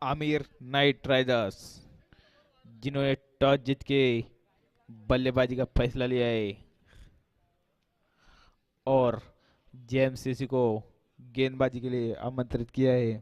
Aamir Knight Riders जिन्होंने toss जीत के बल्लेबाजी का फैसला लिया है और जेएमसीसी को गेंदबाजी के लिए आमंत्रित किया है।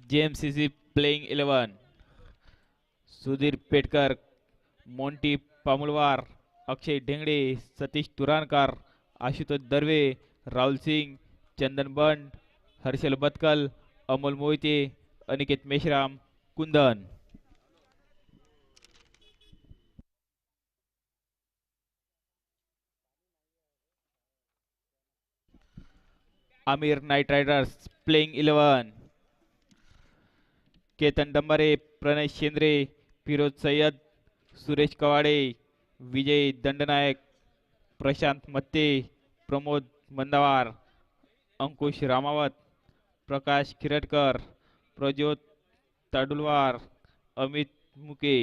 JMCC playing 11 Sudhir Petkar, Monty Pamulwar, Akshay Dhengde, Satish Turankar, Ashutosh Darve, Rahul Singh, Chandan Band, Harshal Batkal, Amol Mohite, Aniket Meshram, Kundan. Aamir Knight Riders playing 11 Ketan Dambare, Pranay Shendre, Firoz Sayyad, Suresh Kawade, Vijay Dandnayak, Prashant Matte, Pramod Mandawar, Ankush Ramawat, Prakash Khirtkar, Prajyot Tadulwar, Amit Muke.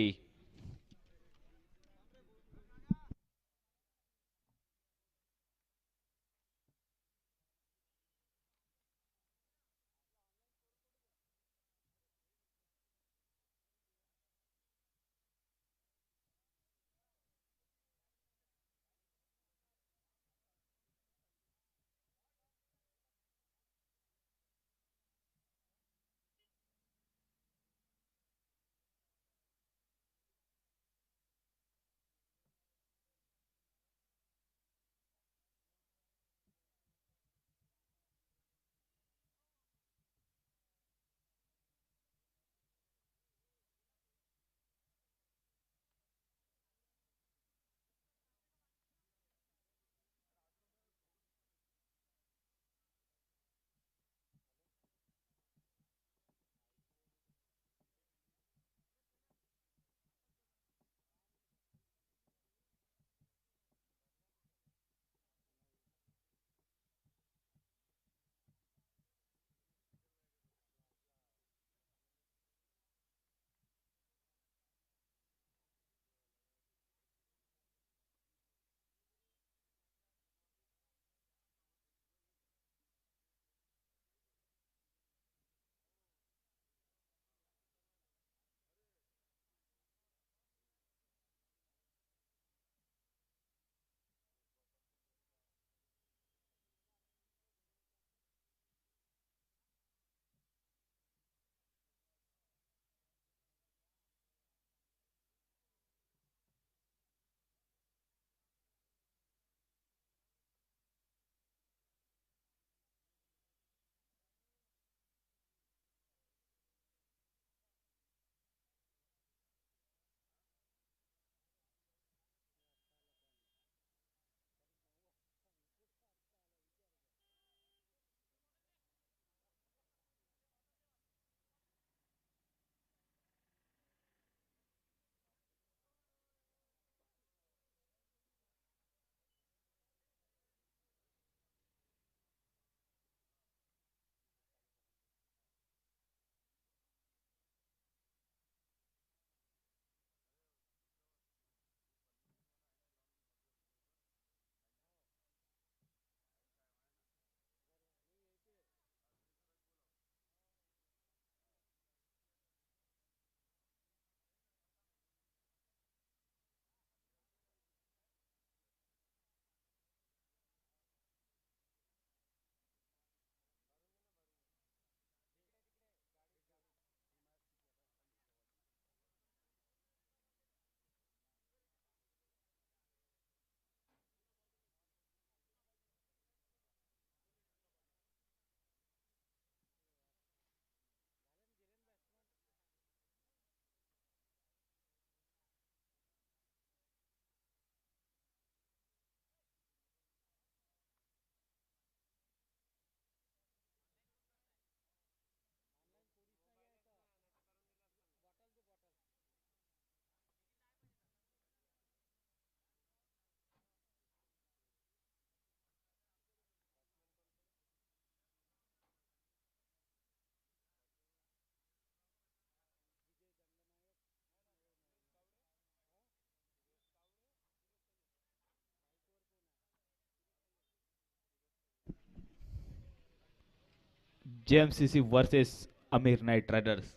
JMCC versus Amir Knight Riders.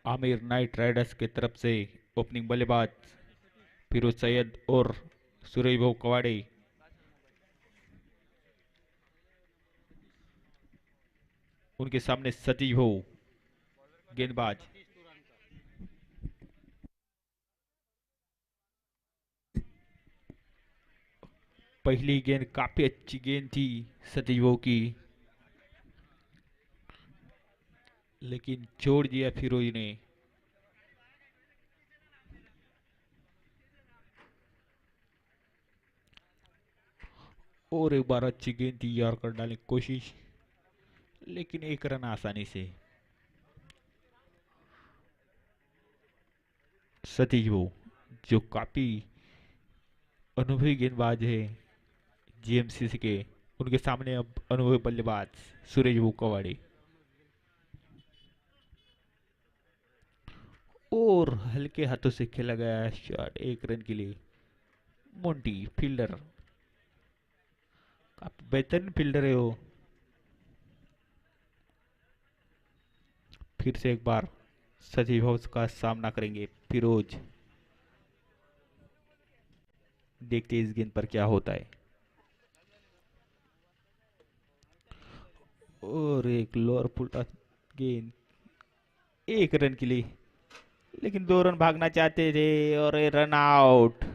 Aamir Knight Riders की तरफ से ओपनिंग बल्लेबाज फिरोज सैयद और सुरेश भाऊ कवाड़े। उनके सामने सतीश भाऊ गेंदबाज। पहली गेंद काफी अच्छी गेंद थी सतीश भाऊ की, लेकिन छोड़ दिया फिरोज ने। और एक बार अच्छी गेंद थी यार कर डालने की कोशिश, लेकिन एक रन आसानी से। सतीश भाऊ जो काफी अनुभवी गेंदबाज है जीएमसीसी के, उनके सामने अब अनुभवी बल्लेबाज सुरेश भाऊ कवाड़े। और हल्के हाथों से खेला गया शॉट एक रन के लिए। मोंटी फील्डर, काफी बेहतरीन फील्डर है वो। फिर से एक बार सजीव हाउस का सामना करेंगे फिरोज। देखते हैं इस गेंद पर क्या होता है। और एक लोअर फुल गेंद एक रन के लिए, लेकिन 2 रन भागना चाहते थे और रन आउट।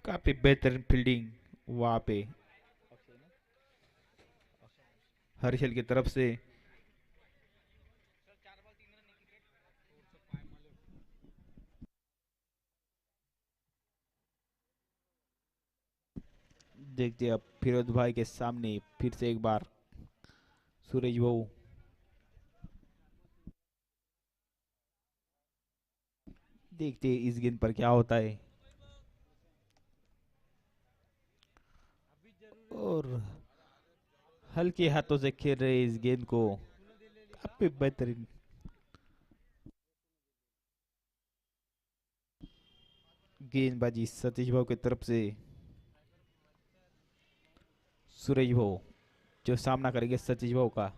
काफी बेहतरीन फील्डिंग वहां पे हर्षल की तरफ से। देखते हैं अब फिरोज भाई के सामने फिर से एक बार सूरज भाऊ। देखते हैं इस गेंद पर क्या होता है। और हल्के हाथों से खेल रहे इस गेंद को, काफी बेहतरीन। गेंदबाजी सतीश भाऊ की तरफ से। सूरज भाऊ जो सामना करेंगे सतीश भाऊ का।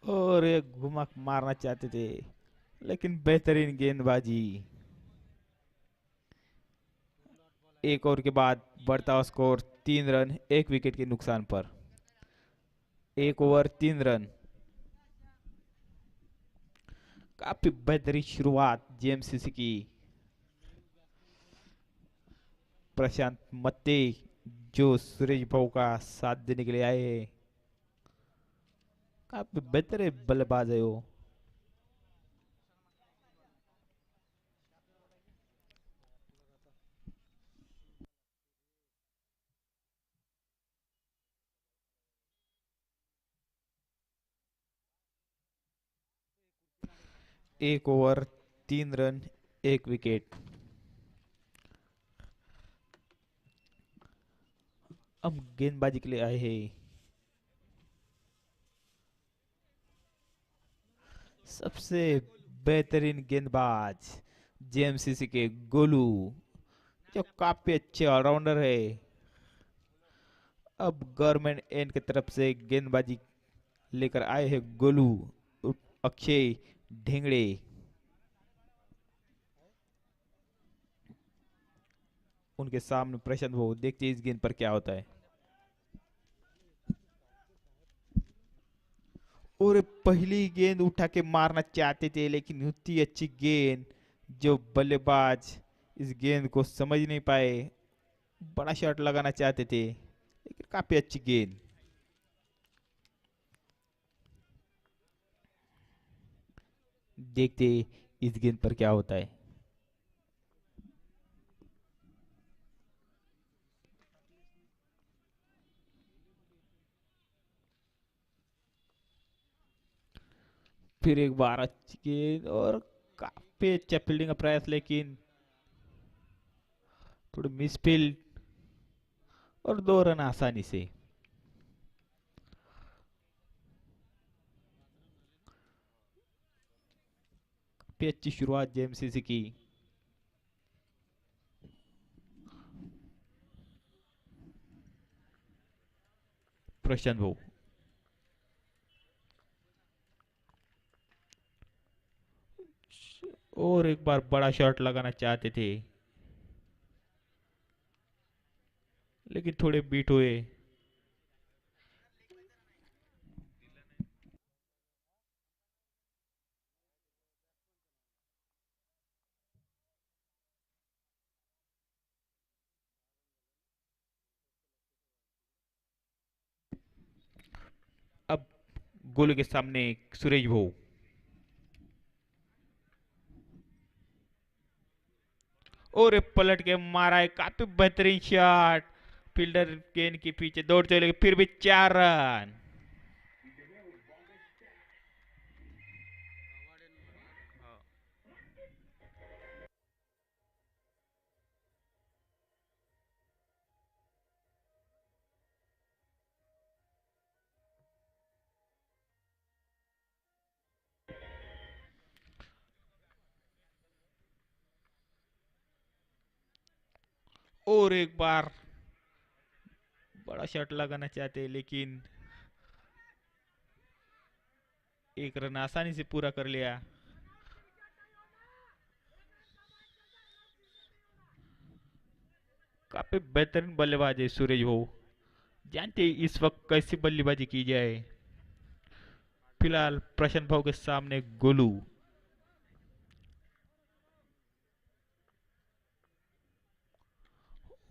और एक घुमा मारना चाहते थे, लेकिन बेहतरीन गेंदबाजी। एक ओवर के बाद बढ़ता हुआ स्कोर 3 रन 1 विकेट के नुकसान पर। 1 ओवर 3 रन। काफी बेहतरीन शुरुआत जेएमसीसी की। प्रशांत मत्ते जो सुरेश भाऊ का साथ देने के लिए आए हैं, काफी बेहतर बल्लेबाज है वो। 1 ओवर 3 रन 1 विकेट। अब गेंदबाजी के लिए आए हैं सबसे बेहतरीन गेंदबाज जेएमसीसी के गोलू, जो काफी अच्छे ऑलराउंडर है। अब गवर्नमेंट एंड की तरफ से गेंदबाजी लेकर आए हैं गोलू अक्षय ढेंगड़े। उनके सामने प्रशांत वो। देखते हैं इस गेंद पर क्या होता है। और पहली गेंद उठा के मारना चाहते थे, लेकिन उतनी अच्छी गेंद जो बल्लेबाज इस गेंद को समझ नहीं पाए, बड़ा शॉट लगाना चाहते थे लेकिन काफी अच्छी गेंद। देखते इस गेंद पर क्या होता है। फिर एक बार अच्छी गेंद और काफी अच्छा फील्डिंग का प्रयास, लेकिन थोड़ी मिसफील्ड और 2 रन आसानी से। काफी अच्छी शुरुआत जेएमसीसी की। प्रशांत भाऊ और एक बार बड़ा शॉट लगाना चाहते थे लेकिन थोड़े बीट हुए। अब गोल के सामने सुरेश भाऊ, और एक पलट के मारा है, काफी बेहतरीन शॉट। फील्डर गेंद के पीछे दौड़ते हुए, लेकिन फिर भी 4 रन। और एक बार बड़ा शॉट लगाना चाहते हैं, लेकिन 1 रन आसानी से पूरा कर लिया। काफी बेहतरीन बल्लेबाज है सूरज भाऊ, जानते हैं इस वक्त कैसी बल्लेबाजी की जाए। फिलहाल प्रशांत भाऊ के सामने गोलू,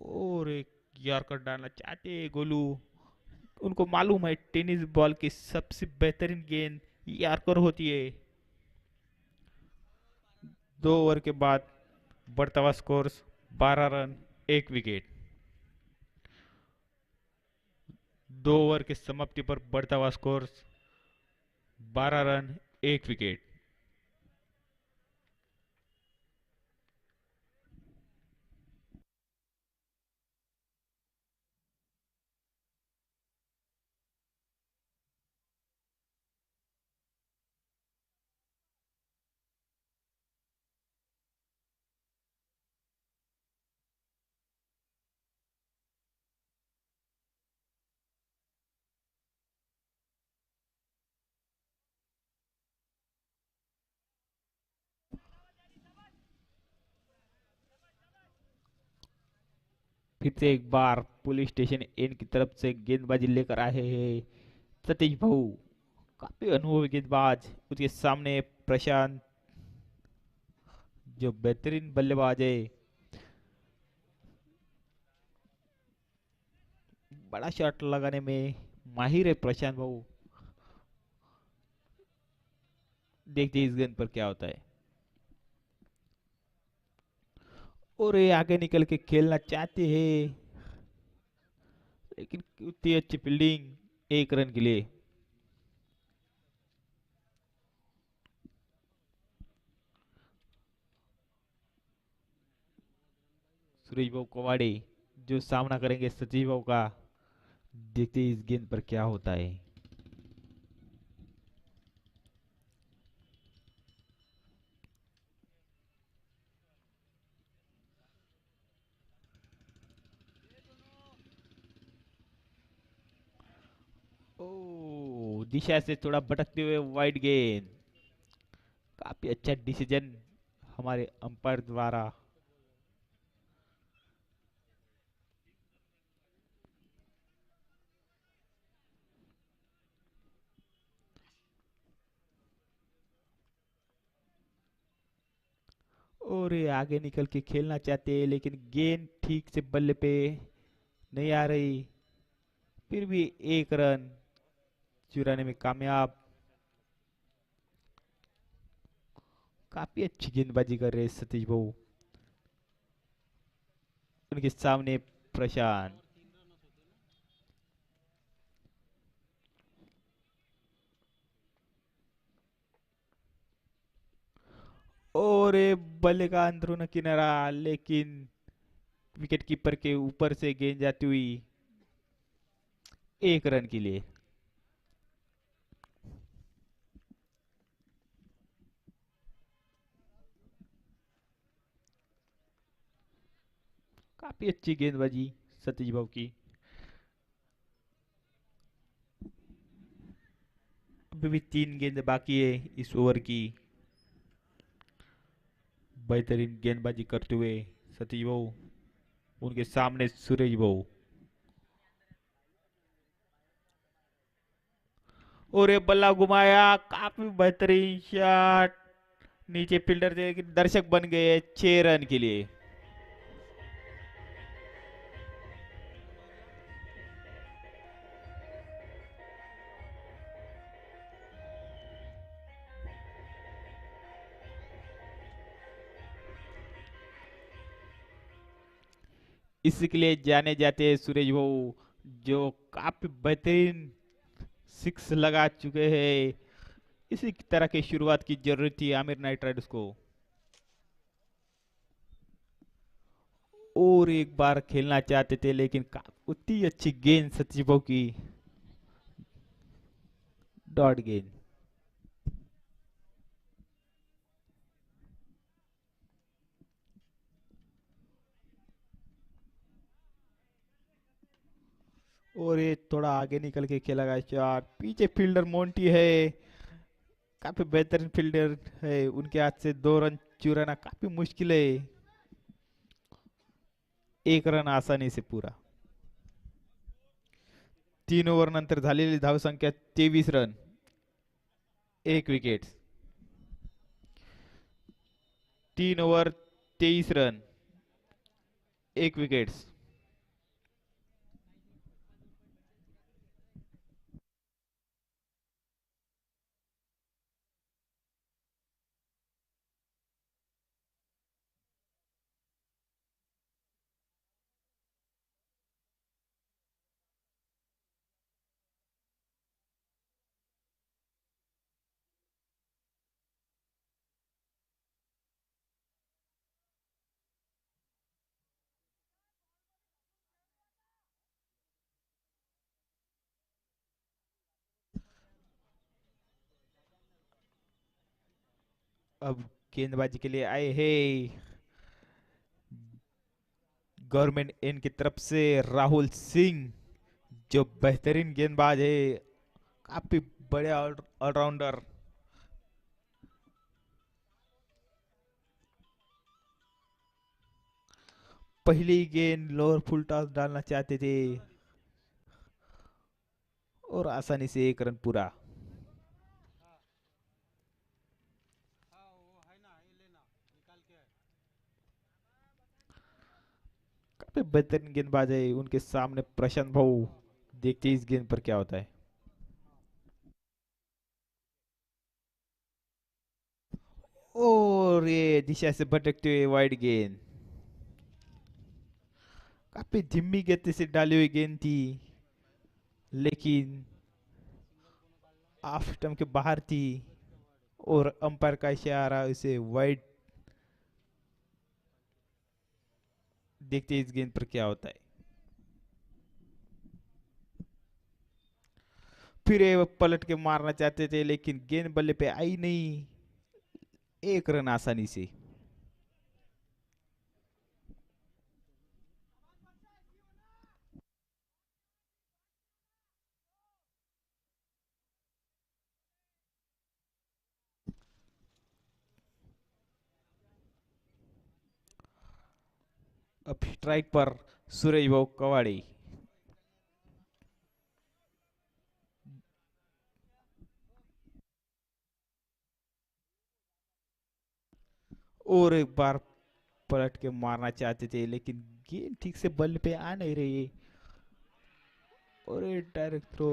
और एक यॉर्कर डालना चाहते हैं गोलू। उनको मालूम है टेनिस बॉल की सबसे बेहतरीन गेंद यॉर्कर होती है। 2 ओवर के बाद बढ़ता हुआ स्कोर 12 रन, 1 विकेट। 2 ओवर की समाप्ति पर बढ़ता हुआ स्कोर 12 रन, 1 विकेट। फिर से एक बार पुलिस स्टेशन एन की तरफ से गेंदबाजी लेकर आए हैं सतीश भाऊ, काफी अनुभवी गेंदबाज। उसके सामने प्रशांत, जो बेहतरीन बल्लेबाज है। बड़ा शॉट लगाने में माहिर है प्रशांत भाऊ। देखते हैं इस गेंद पर क्या होता है। और ये आगे निकल के खेलना चाहते हैं, लेकिन उतनी अच्छी फील्डिंग, 1 रन के लिए। सुरेश भाऊ कवाड़े जो सामना करेंगे सचिव भाऊ का। देखते हैं इस गेंद पर क्या होता है। ओ, दिशा से थोड़ा भटकते हुए वाइड गेंद। काफी अच्छा डिसीजन हमारे अंपायर द्वारा। और ये आगे निकल के खेलना चाहते हैं लेकिन गेंद ठीक से बल्ले पे नहीं आ रही। फिर भी एक रन चुराने में कामयाब। काफी अच्छी गेंदबाजी कर रहे हैं सतीश भाऊ। उनके सामने प्रशांत। और ये बल्ले का अंदरूनी किनारा, लेकिन विकेट कीपर के ऊपर से गेंद जाती हुई एक रन के लिए। काफी अच्छी गेंदबाजी सतीश भाऊ की। अभी भी 3 गेंद बाकी है इस ओवर की। बेहतरीन गेंदबाजी करते हुए सतीश भाऊ। उनके सामने सुरेश भाऊ। और ये बल्ला घुमाया, काफी बेहतरीन शॉट। नीचे फील्डर थे लेकिन दर्शक बन गए 6 रन के लिए। इसके लिए जाने जाते हैं सुरेश भाऊ, जो काफी बेहतरीन सिक्स लगा चुके हैं। इसी तरह की शुरुआत की जरूरत थी आमिर नाइट राइडर्स को। और एक बार खेलना चाहते थे लेकिन उतनी अच्छी गेंद सचिव भाऊ की। डॉट गेंद। और ये थोड़ा आगे निकल के खेला गया शॉट। पीछे फील्डर मोंटी है, काफी बेहतरीन फील्डर है। उनके हाथ से 2 रन चुराना काफी मुश्किल है। एक रन आसानी से पूरा। 3 ओव्हर नंतर झालेली धावसंख्या 23 रन, एक विकेट। 3 ओव्हर 23 रन, एक विकेट। अब गेंदबाजी के लिए आए हैं गवर्नमेंट इन की तरफ से राहुल सिंह, जो बेहतरीन गेंदबाज है। काफी बड़े ऑलराउंडर। पहली गेंद लोअर फुल टॉस डालना चाहते थे और आसानी से एक रन पूरा। काफी बेहतरीन गेंदबाज है उनके सामने प्रशांत भाऊ। देखते हैं इस गेंद पर क्या होता है। और ये दिशा से भटकते हुए वाइड गेंद। काफी धीमी गति से डाली हुई गेंद थी, लेकिन ऑफ स्टंप के बाहर थी और अंपायर का इशारा उसे वाइड। देखते हैं इस गेंद पर क्या होता है। फिर ये पलट के मारना चाहते थे लेकिन गेंद बल्ले पे आई नहीं। एक रन आसानी से। अब स्ट्राइक पर सूरज भाऊ कवाड़ी। और एक बार पलट के मारना चाहते थे लेकिन गेंद ठीक से बल्ले पे आ नहीं रही। और ये डायरेक्ट थ्रो।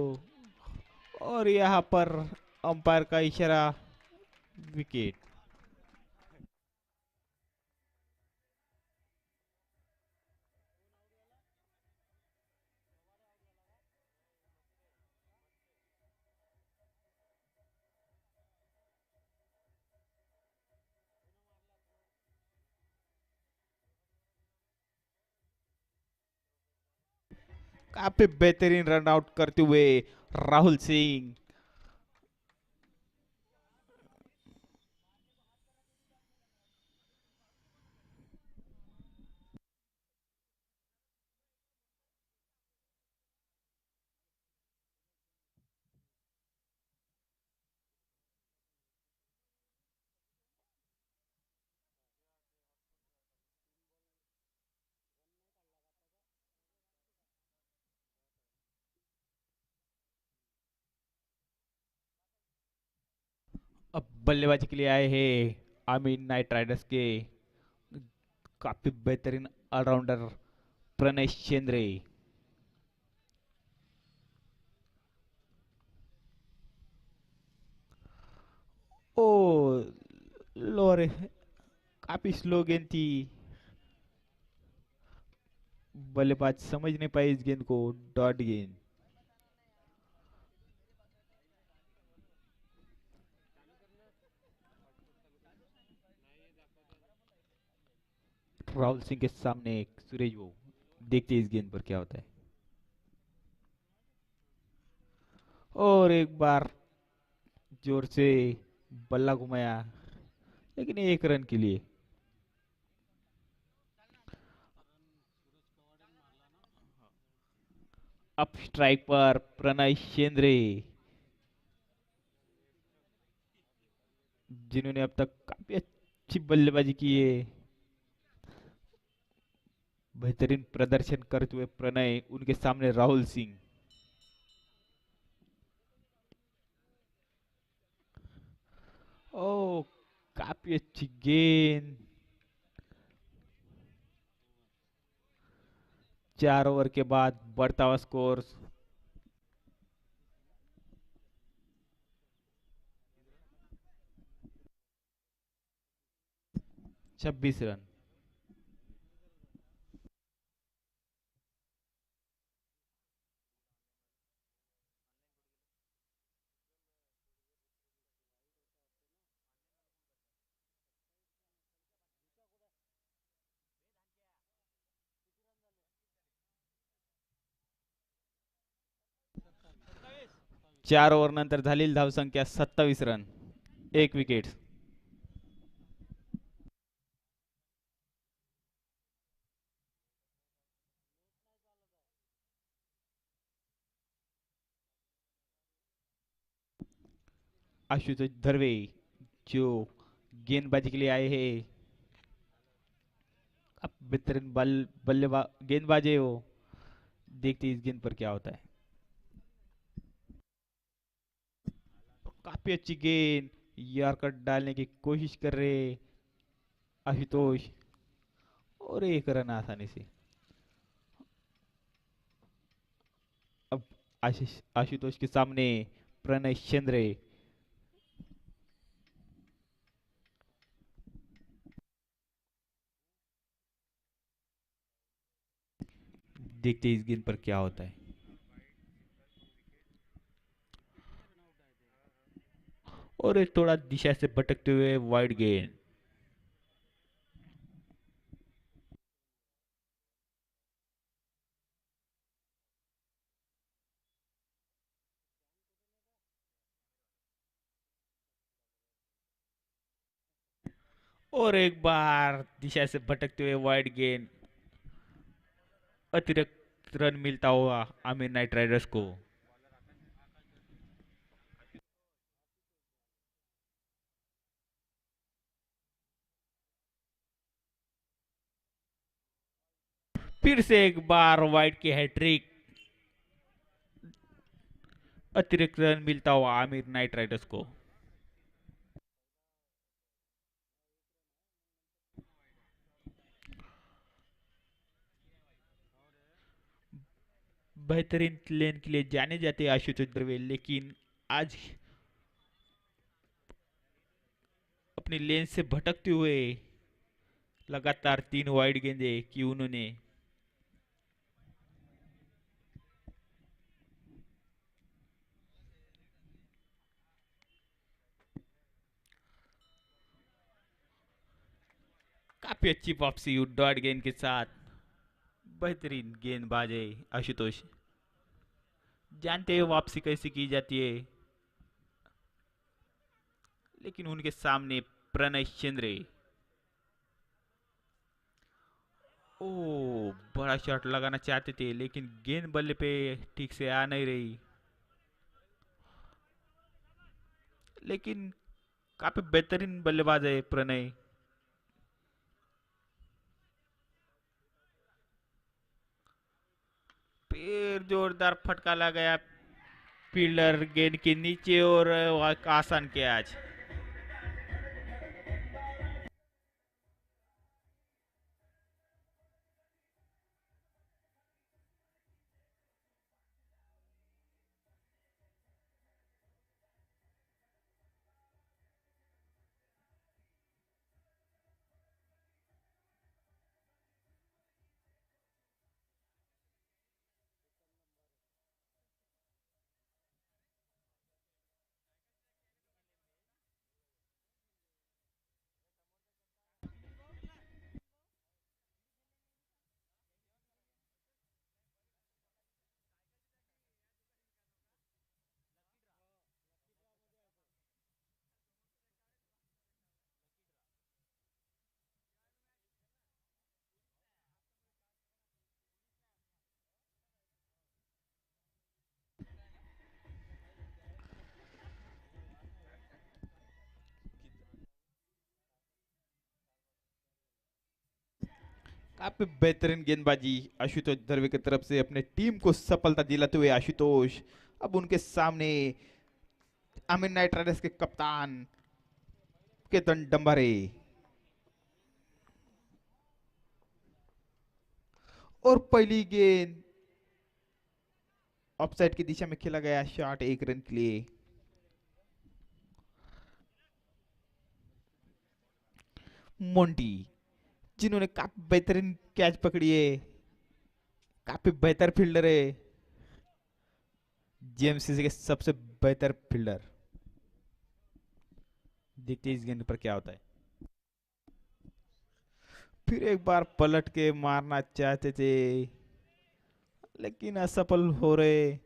और यहाँ पर अंपायर का इशारा, विकेट। काफी बेहतरीन रन आउट करते हुए राहुल सिंह। अब बल्लेबाजी के लिए आए हैं आमीर नाइट राइडर्स के काफी बेहतरीन ऑलराउंडर प्रणय चंद्रे। ओ, लोअर, काफी स्लो गेंद थी। बल्लेबाज समझ नहीं पाए इस गेंद को। डॉट गेंद। राहुल सिंह के सामने सुरेश वो, देखते हैं इस गेंद पर क्या होता है। और एक बार जोर से बल्ला घुमाया लेकिन एक रन के लिए। अब स्ट्राइक पर प्रणय चंद्रे, जिन्होंने अब तक काफी अच्छी बल्लेबाजी की है। बेहतरीन प्रदर्शन करते हुए प्रणय, उनके सामने राहुल सिंह। ओ, काफी अच्छी गेंद। 4 ओवर के बाद बढ़ता हुआ स्कोर 26 रन। 4 ओव्हर नंतर झालेली धावसंख्या 27 रन, 1 विकेट। आशुतोष धर्वे, जो गेंदबाजी के लिए आए हैं, अब बेहतरीन बल्लेबाज गेंदबाज है वो। देखते हैं इस गेंद पर क्या होता है। काफी अच्छी गेंद, यॉर्कर डालने की कोशिश कर रहे आशुतोष। और एक रन आसानी से। अब आशीष आशुतोष के सामने प्रणय चंद्र। देखते हैं इस गेंद पर क्या होता है। और एक थोड़ा दिशा से भटकते हुए वाइड गेंद। और एक बार दिशा से भटकते हुए वाइड गेंद। अतिरिक्त रन मिलता हुआ आमिर नाइट राइडर्स को। फिर से एक बार वाइड की हैट्रिक। अतिरिक्त रन मिलता हुआ आमिर नाइट राइडर्स को। बेहतरीन लेन के लिए जाने जाते हैं आशुतोष दरवे, लेकिन आज अपनी लेन से भटकते हुए लगातार 3 वाइड गेंदे की उन्होंने। काफी अच्छी वापसी डॉट गेंद के साथ। बेहतरीन गेंदबाज है आशुतोष, जानते हैं वापसी कैसे की जाती है, लेकिन उनके सामने प्रणय चंद्रे। ओ, बड़ा शॉट लगाना चाहते थे लेकिन गेंद बल्ले पे ठीक से आ नहीं रही, लेकिन काफी बेहतरीन बल्लेबाज है प्रणय। फिर जोरदार फटका लगाया फील्डर गेंद के नीचे और आसान कैच। काफी बेहतरीन गेंदबाजी आशुतोष दरवे की तरफ से अपने टीम को सफलता दिलाते हुए आशुतोष अब उनके सामने आमिर नाइट राइडर्स के कप्तान केतन डंबारे। और पहली गेंद ऑफसाइड की दिशा में खेला गया शॉट 1 रन के लिए। मोंटी, जिन्होंने काफी बेहतरीन कैच पकड़ी है, काफी बेहतर फील्डर है, जेएमसीसी के सबसे बेहतर फील्डर। देखते हैं इस गेंद पर क्या होता है। फिर एक बार पलट के मारना चाहते थे लेकिन असफल हो रहे।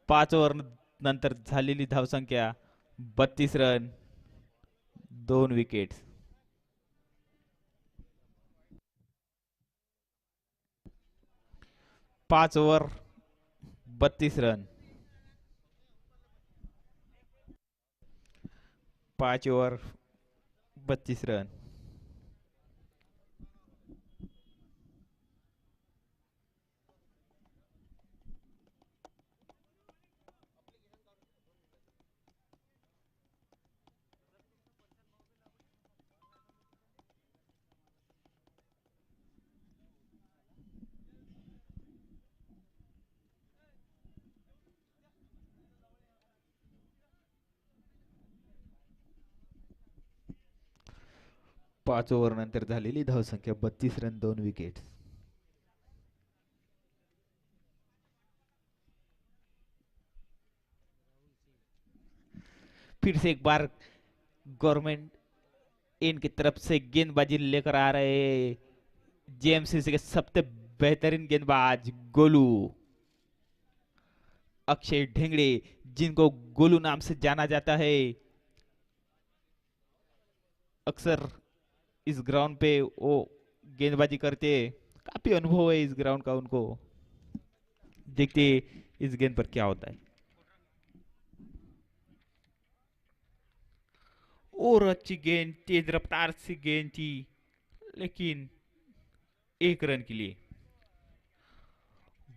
5 ओव्हर नंतर झालेली धावसंख्या 32 run, 2 wicket. 5 over 32 run, 5 over 32 run. 5 over नंतर झालेली धावसंख्या 32 रन, 2 विकेट। फिर से एक बार गवर्नमेंट इनकी तरफ से गेंदबाजी लेकर आ रहे जेएमसीसी के सबसे बेहतरीन गेंदबाज गोलू अक्षय ढेंगड़े, जिनको गोलू नाम से जाना जाता है। अक्सर इस ग्राउंड पे वो गेंदबाजी करते, काफी अनुभव है इस ग्राउंड का उनको। देखते इस गेंद पर क्या होता है। और अच्छी गेंद, तेज रफ्तार से गेंद थी, लेकिन 1 रन के लिए।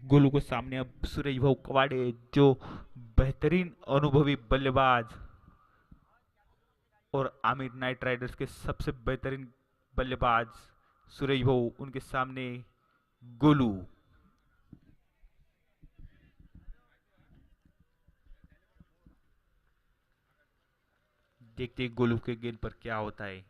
गोलू के सामने अब सुरेश भाऊ कवाड़े, जो बेहतरीन अनुभवी बल्लेबाज और आमिर नाइट राइडर्स के सबसे बेहतरीन बल्लेबाज सूरज भाऊ उनके सामने गोलू। देखते हैं गोलू के गेंद पर क्या होता है।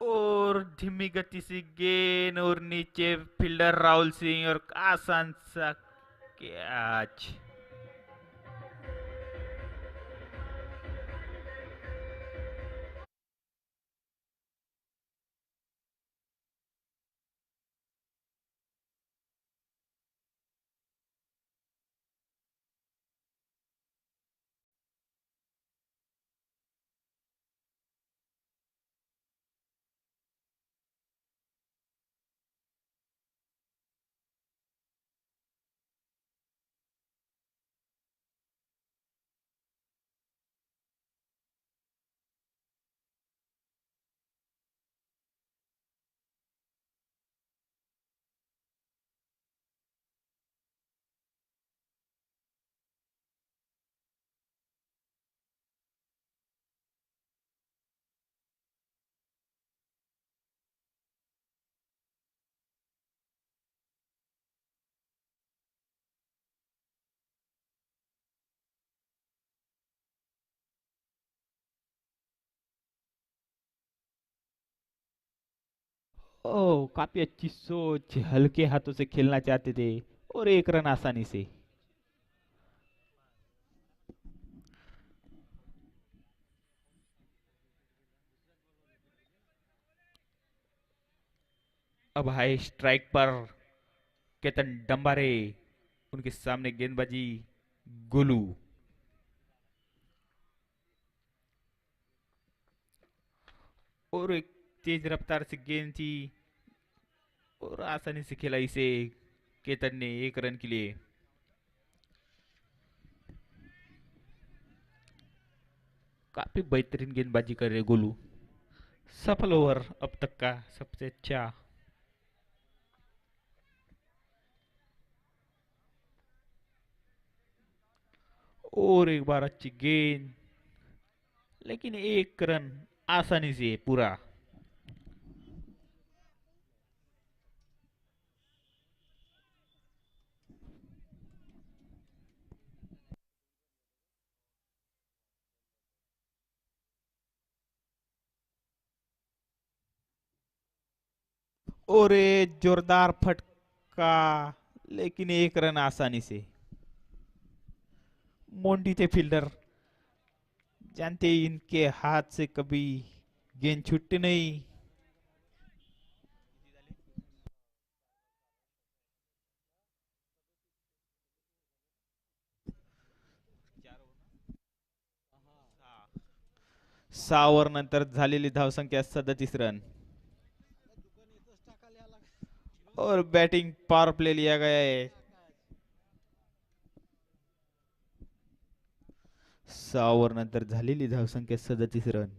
और धीमी गति से गेंद और नीचे फील्डर राहुल सिंह और आसान सा कैच। ओह, काफी अच्छी सोच, हल्के हाथों से खेलना चाहते थे और एक रन आसानी से। अब हाई स्ट्राइक पर केतन डंबारे, उनके सामने गेंदबाजी गोलू। और एक तेज रफ्तार से गेंद थी और आसानी से खेला इसे केतन ने एक रन के लिए। काफी बेहतरीन गेंदबाजी कर रहे गोलू। सफल ओवर अब तक का सबसे अच्छा। और एक बार अच्छी गेंद, लेकिन एक रन आसानी से पूरा। और ये जोरदार फटका, लेकिन एक रन आसानी से। मोंटी थे फील्डर, जानते ही इनके हाथ से कभी गेंद छूटती नहीं। सहा ओव्हर नंतर झालेली धावसंख्या 37 रन। और बैटिंग पावर प्ले लिया गया है। 6 ओव्हर नंतर झालेली धावसंख्या 37 रन।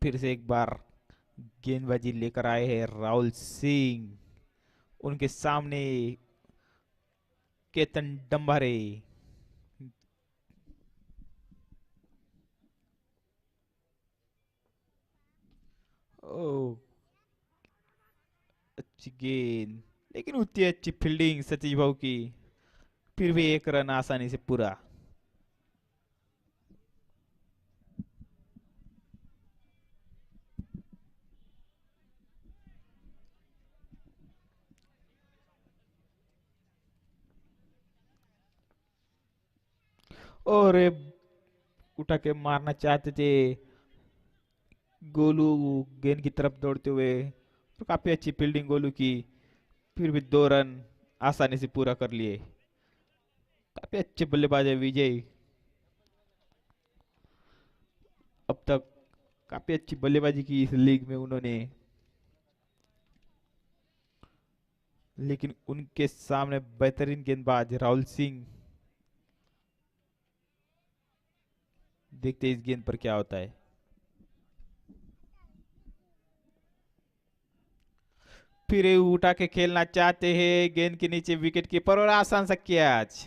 फिर से एक बार गेंदबाजी लेकर आए हैं राहुल सिंह, उनके सामने केतन डंबारे। ओ, अच्छी गेंद, लेकिन उतनी अच्छी फील्डिंग सतीश भाऊ की। फिर भी एक रन आसानी से पूरा। और ये उठा के मारना चाहते थे गोलू, गेंद की तरफ दौड़ते हुए। और काफी अच्छी फील्डिंग गोलू की। फिर भी 2 रन आसानी से पूरा कर लिए। काफी अच्छे बल्लेबाज है विजय। अब तक काफी अच्छी बल्लेबाजी की इस लीग में उन्होंने, लेकिन उनके सामने बेहतरीन गेंदबाज राहुल सिंह। देखते हैं इस गेंद पर क्या होता है। फिर ये उठा के खेलना चाहते हैं गेंद के नीचे विकेट कीपर, और आसान सा कैच।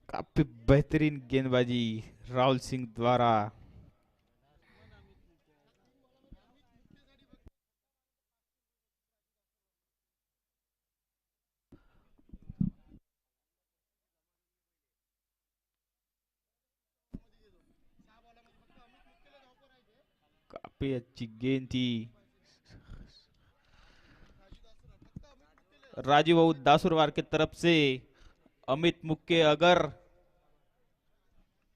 काफी बेहतरीन गेंदबाजी राहुल सिंह द्वारा। काफी अच्छी गेंद थी। राजू बाबू दासुरवार की तरफ से अमित मुक्के अगर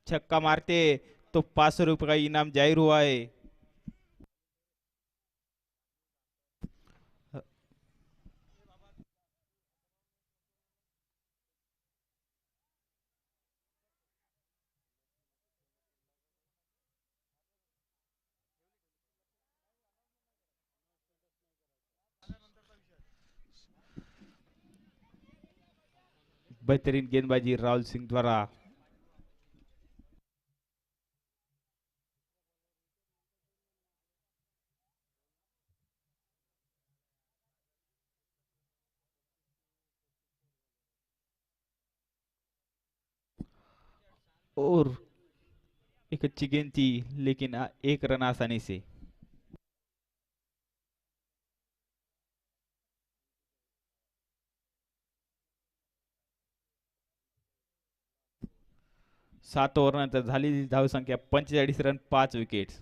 छक्का मारते तो 500 रुपए का इनाम जाहिर हुआ है। बेहतरीन गेंदबाजी राहुल सिंह द्वारा। और एक अच्छी गेंद थी, लेकिन एक रन आसानी से। 7 ओव्हर नंतर झालेली धावसंख्या 45 रन, 5 विकेट।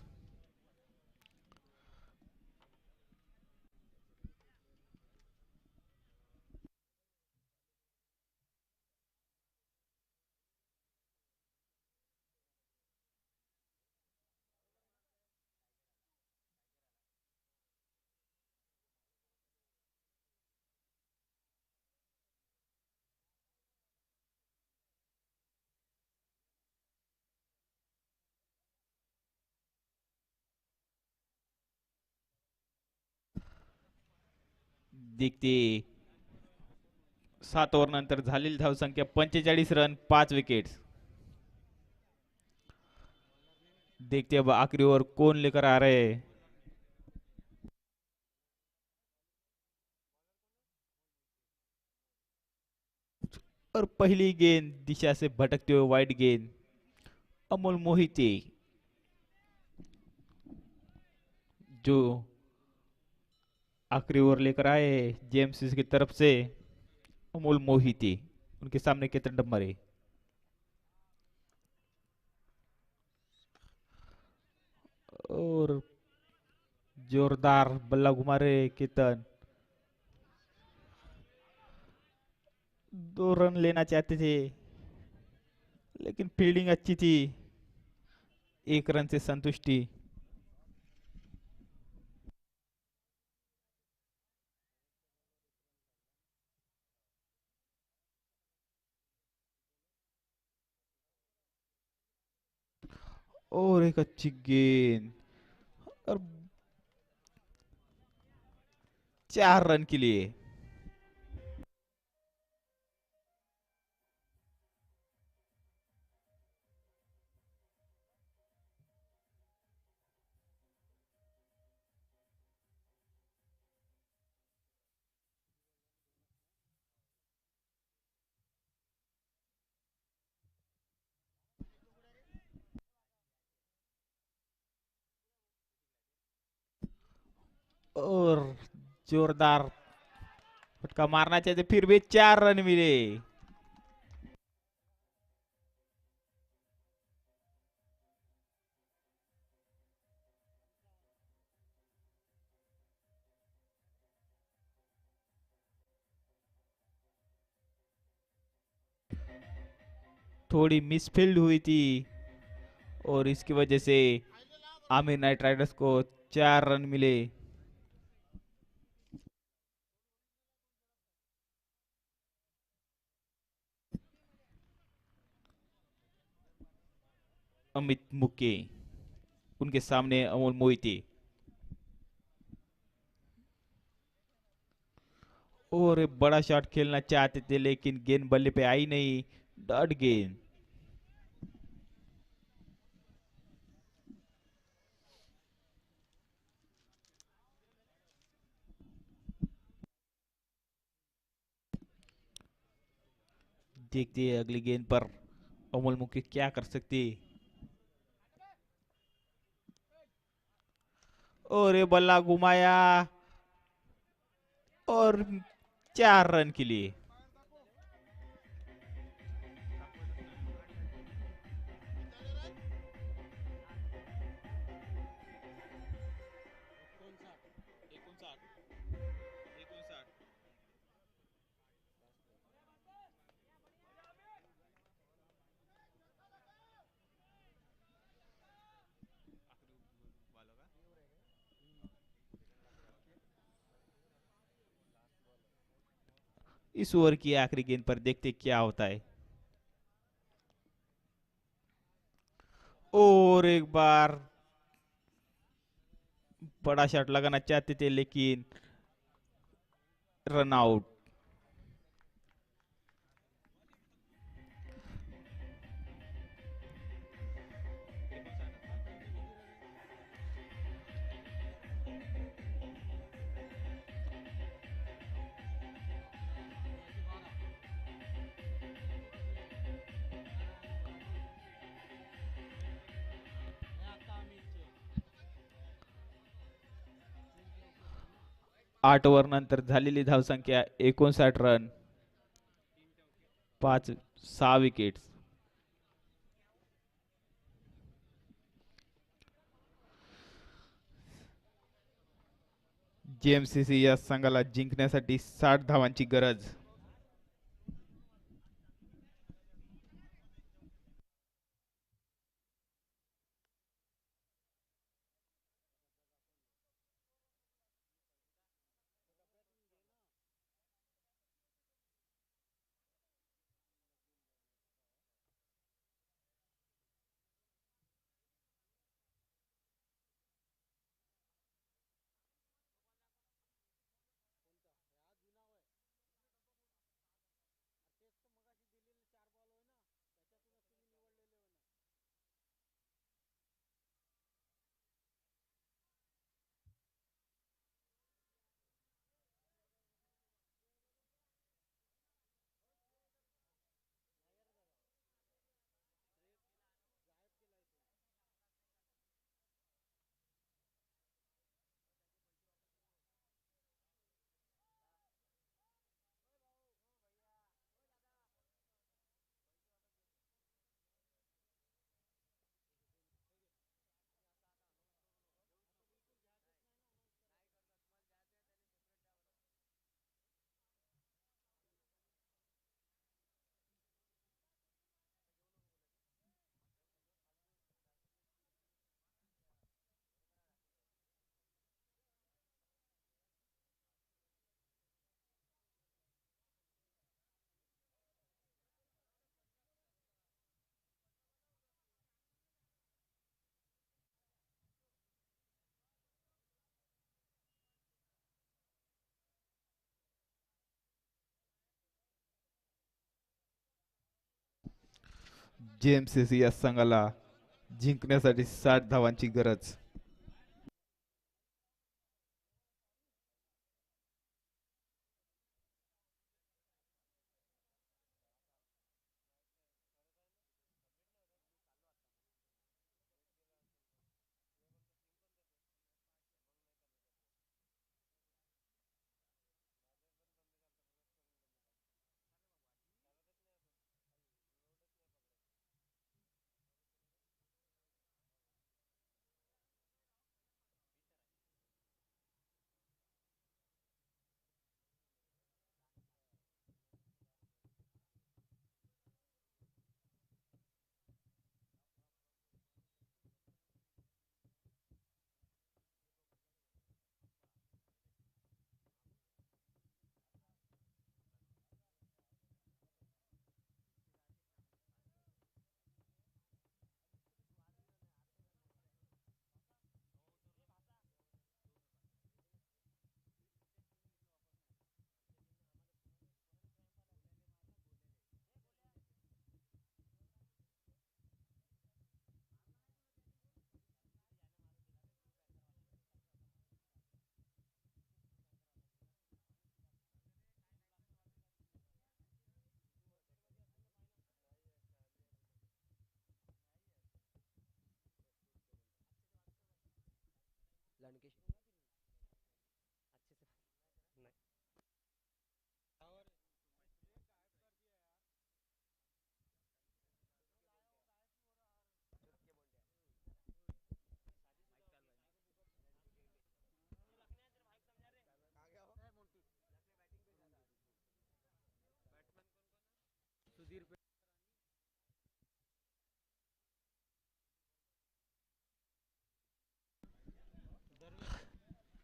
देखते 7 ओव्हर नंतर झालेली धावसंख्या 45 रन, 5 विकेट। देखते अब आखिरी ओवर कौन लेकर आ रहे हैं। और पहली गेंद दिशा से भटकते हुए वाइड गेंद अमोल मोहिते, जो आखिरी ओवर लेकर आए जेम्स की तरफ से। अमोल मोहिते, उनके सामने केतन डम्बर है। और जोरदार बल्ला घुमा रहे केतन। 2 रन लेना चाहते थे, लेकिन फील्डिंग अच्छी थी। 1 रन से संतुष्टि। और एक अच्छी गेंद, और 4 रन के लिए। और जोरदार फटका मारना चाहते, फिर भी 4 रन मिले। थोड़ी मिसफील्ड हुई थी और इसकी वजह से आमिर नाइट राइडर्स को 4 रन मिले। अमित मुक्के, उनके सामने अमोल मोइते। और एक बड़ा शॉट खेलना चाहते थे लेकिन गेंद बल्ले पे आई नहीं। डॉट गेंद। देखते हैं अगली गेंद पर अमोल मुक्के क्या कर सकते। और ये बल्ला घुमाया और 4 रन के लिए। इस ओवर की आखिरी गेंद पर देखते क्या होता है। और एक बार बड़ा शॉट लगाना चाहते थे लेकिन रन आउट। 8 ओव्हर नंतर झालेली धावसंख्या 59 रन, 6 विकेट्स। जेएमसीसी या संघाला जिंकण्यासाठी 60 धावांची गरज। जेएमसीसी या संघाला जिंकण्यासाठी 60 धावांची गरज।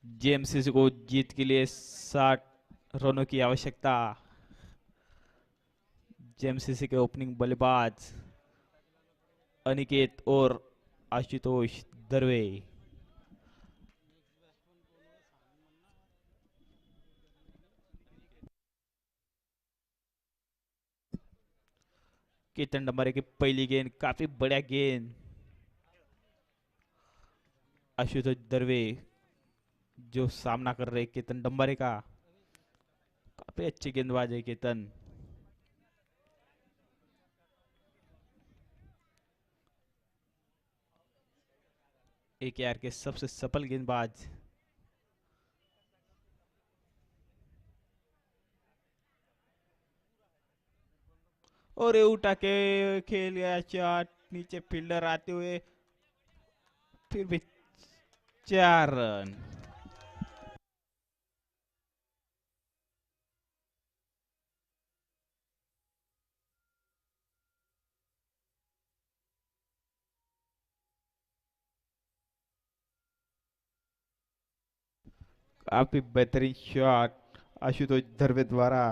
जेएमसीसी को जीत के लिए 60 रनों की आवश्यकता। जेएमसीसी के ओपनिंग बल्लेबाज अनिकेत और आशुतोष दरवे। केतन डंबारे की पहली गेंद काफी बढ़िया गेंद। आशुतोष दरवे जो सामना कर रहे केतन डंबारे का, काफी अच्छी गेंदबाज है केतन। AKR के सबसे सफल गेंदबाज। और ये उठा के खेल गया शॉट, नीचे फील्डर आते हुए, फिर भी 4 रन। काफी बेहतरीन शॉट आशुतोष दरवे द्वारा।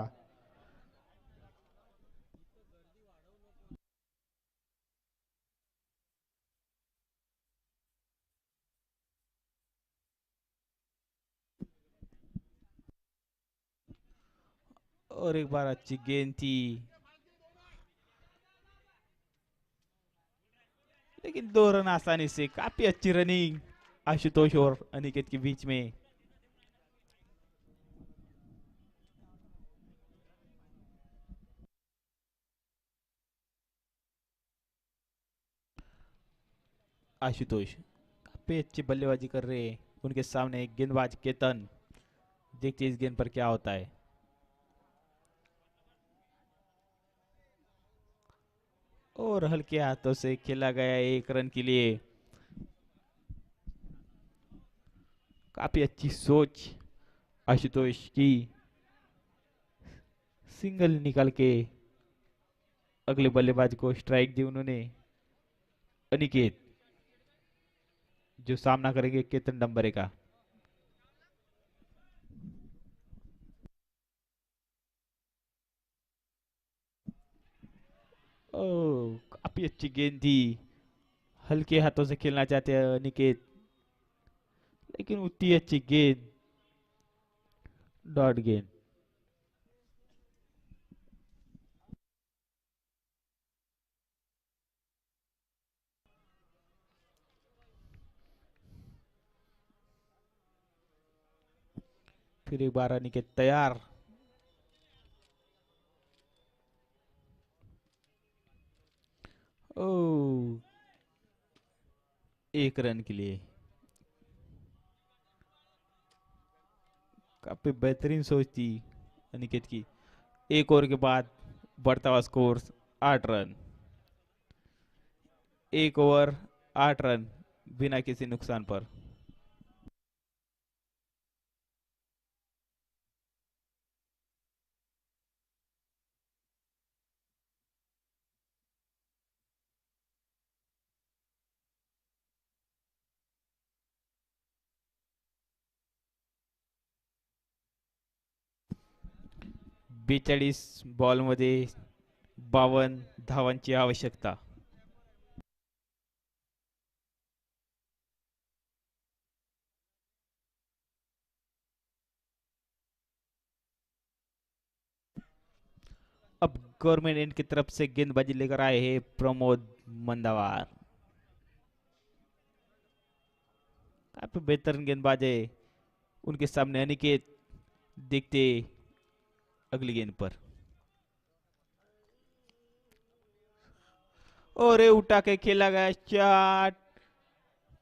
और एक बार अच्छी गेंद थी, लेकिन 2 रन आसानी से। काफी अच्छी रनिंग आशुतोष और अनिकेत के बीच में। आशुतोष काफी अच्छी बल्लेबाजी कर रहे हैं। उनके सामने एक गेंदबाज केतन। देखते हैं इस गेंद पर क्या होता है। और हल्के हाथों से खेला गया 1 रन के लिए। काफी अच्छी सोच आशुतोष की। सिंगल निकाल के अगले बल्लेबाज को स्ट्राइक दी उन्होंने। अनिकेत जो सामना करेंगे केतन डंबरे का। ओ, काफी अच्छी गेंद थी। हल्के हाथों से खेलना चाहते हैं अनिकेत, लेकिन उतनी अच्छी गेंद, डॉट गेंद। फिर एक बार अनिकेत तैयार। ओ, 1 रन के लिए। काफी बेहतरीन सोच थी अनिकेत की। 1 ओवर के बाद बढ़ता हुआ स्कोर 8 रन। 1 ओवर 8 रन बिना किसी नुकसान पर। बेचाळीस बॉलमध्ये 52 धावांची आवश्यकता। अब गवर्नमेंट एंड की तरफ से गेंदबाजी लेकर आए हैं प्रमोद मंदावार। काफी बेहतरीन गेंदबाज है। उनके सामने अनिकेत। देखते अगली गेंद पर। और ये उठा के खेला गया शॉट,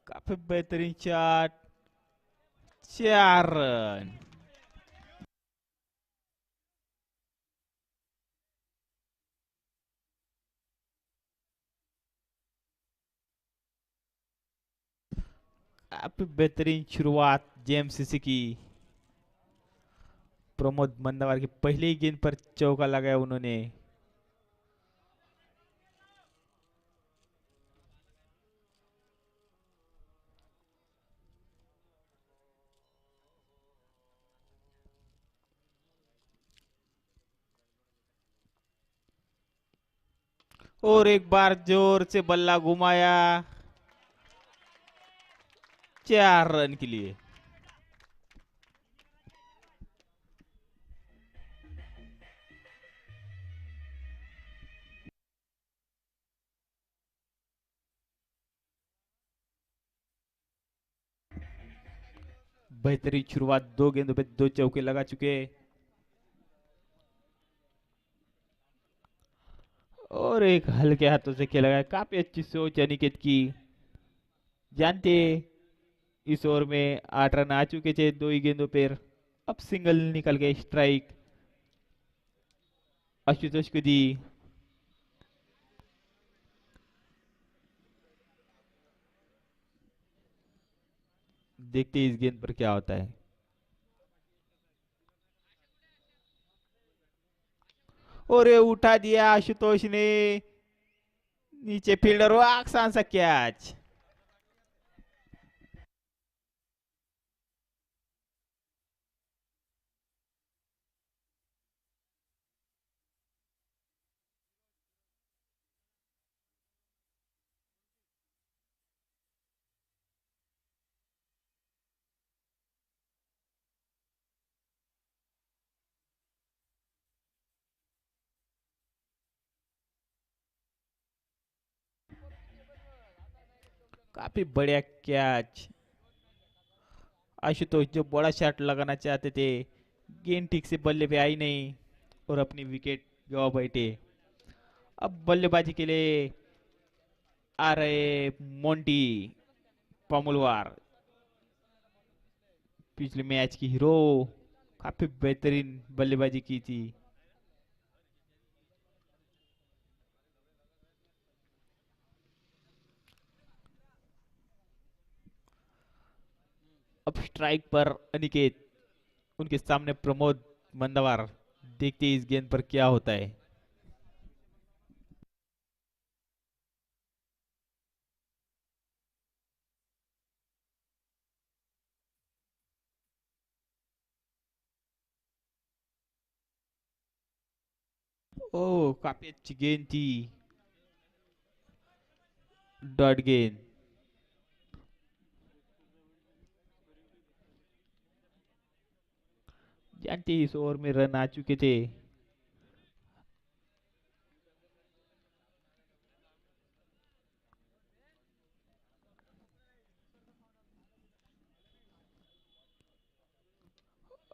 काफी बेहतरीन शॉट। 4 रन। काफी बेहतरीन शुरुआत जेएमसीसी की। प्रमोद मंदावार की पहले ही गेंद पर चौका लगाया उन्होंने। और एक बार जोर से बल्ला घुमाया 4 रन के लिए। बेहतरीन शुरुआत, 2 गेंदों पे 2 चौके लगा चुके। और एक हल्के हाथों से खेला गया, काफी अच्छी सोच अनिकेत की। जानते इस ओवर में 8 रन आ चुके थे 2 ही गेंदों पर। अब सिंगल निकल गए, स्ट्राइक आशुतोष को दी। देखते हैं इस गेंद पर क्या होता है। और ये उठा दिया आशुतोष ने, नीचे फील्डर वो आसान सा कैच। काफी बढ़िया कैच। आशुतोष जो बड़ा शॉट लगाना चाहते थे, गेंद ठीक से बल्ले पे आई नहीं और अपनी विकेट गवा बैठे। अब बल्लेबाजी के लिए आ रहे मोंटी पामुलवार, पिछले मैच की हीरो। काफी बेहतरीन बल्लेबाजी की थी। अब स्ट्राइक पर अनिकेत, उनके सामने प्रमोद मंदवार। देखते हैं इस गेंद पर क्या होता है। ओह, काफी अच्छी गेंद थी, डॉट गेंद। जानते हैं इस ओवर में रन आ चुके थे।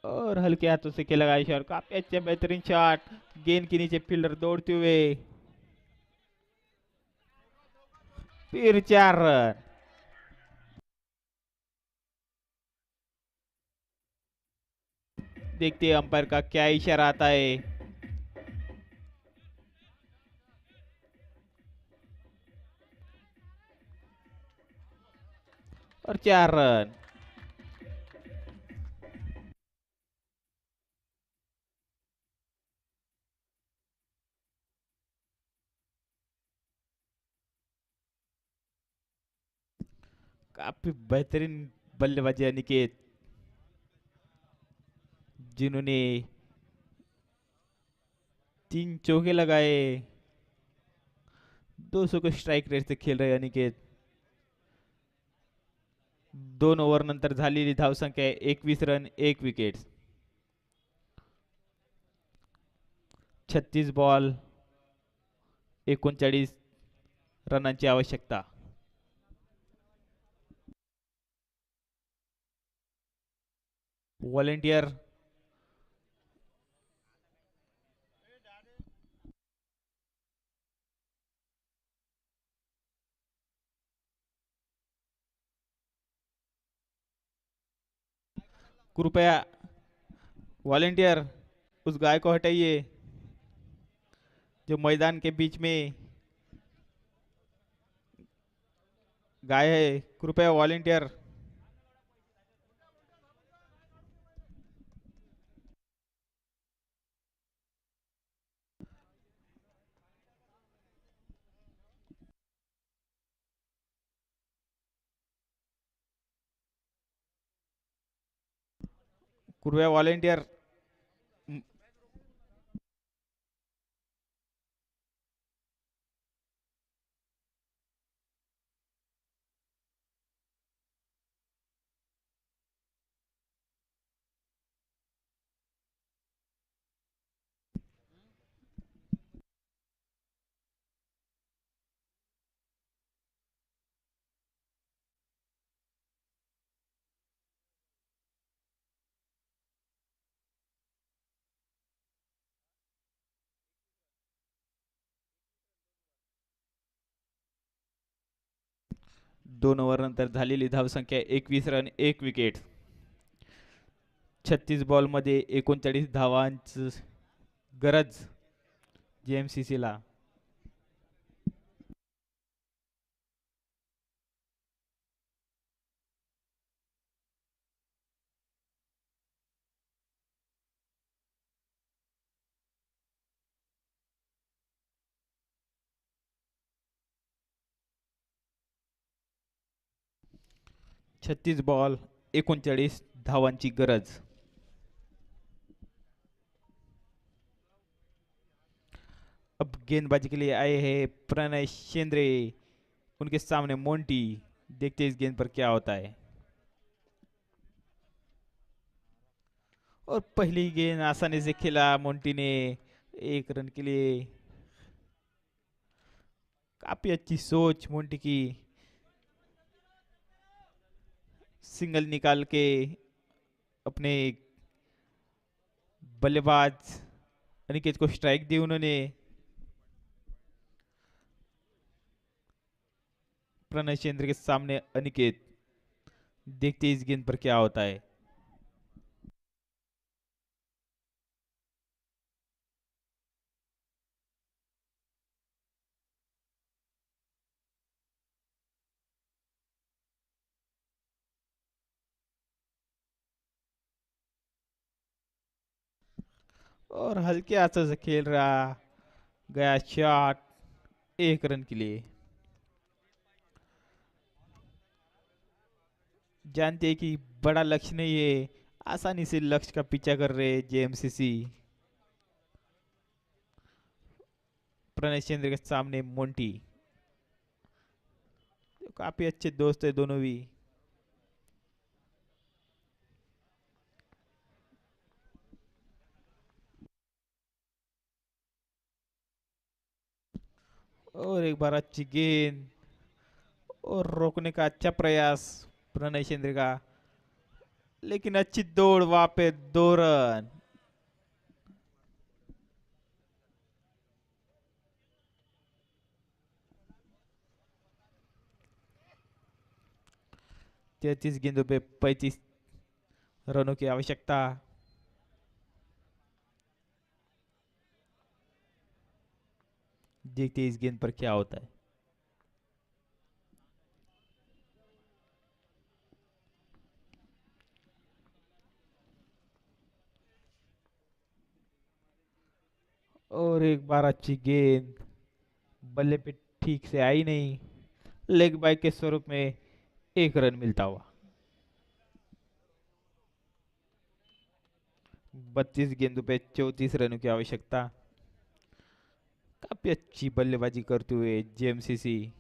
और हल्के हाथों से खेला गया शॉट, काफी अच्छा बेहतरीन शॉट। गेंद के नीचे फील्डर दौड़ते हुए, फिर 4 रन। देखते हैं अंपायर का क्या इशारा आता है। और 4 रन। काफी बेहतरीन बल्लेबाजी अनिकेत, जिन्होंने 3 चौके लगाए। 200 को स्ट्राइक रेट से खेल रहे अनिकेत। 2 ओव्हर नंतर झालेली धावसंख्या 21 रन 1 विकेट। 36 बॉल 39 रनांची आवश्यकता। व्हॉलेंटियर कृपया वॉलेंटियर उस गाय को हटाइए जो मैदान के बीच में गाय है। कृपया वॉलेंटियर। कृपया वॉलेंटियर। 2 ओव्हर नंतर झालेली धावसंख्या 21 रन 1 विकेट. 36 बॉलमध्ये 39 धावांची गरज जेएमसीसी ला. 36 बॉल 39 धावांची गरज. अब गेंदबाजी के लिए आए हैं प्रणय शेंद्रे. उनके सामने मोंटी. देखते इस गेंद पर क्या होता है. और पहली गेंद आसानी से खेला मोंटी ने. 1 रन के लिए. काफी अच्छी सोच मोंटी की. सिंगल निकाल के अपने बल्लेबाज अनिकेत को स्ट्राइक दी उन्होंने. प्रणय चंद्र के सामने अनिकेत. देखते इस गेंद पर क्या होता है. और हल्के हाथों से खेल रहा गया शॉट. 1 रन के लिए. जानते हैं कि बड़ा लक्ष्य नहीं है. आसानी से लक्ष्य का पीछा कर रहे जेएमसीसी. प्रणय चंद्र के सामने मोंटी. काफी अच्छे दोस्त है दोनों भी. और एक बार अच्छी गेंद. और रोकने का अच्छा प्रयास प्रणय चंद्र का. लेकिन अच्छी दौड़. वहां पे 2 रन. 33 गेंदों पे 35 रनों की आवश्यकता. देखते इस गेंद पर क्या होता है. और एक बार अच्छी गेंद. बल्ले पे ठीक से आई नहीं. लेग बाय के स्वरूप में 1 रन मिलता हुआ. 32 गेंदों पे 34 रनों की आवश्यकता. काफी अच्छी बल्लेबाजी करते हुए जेएमसीसी.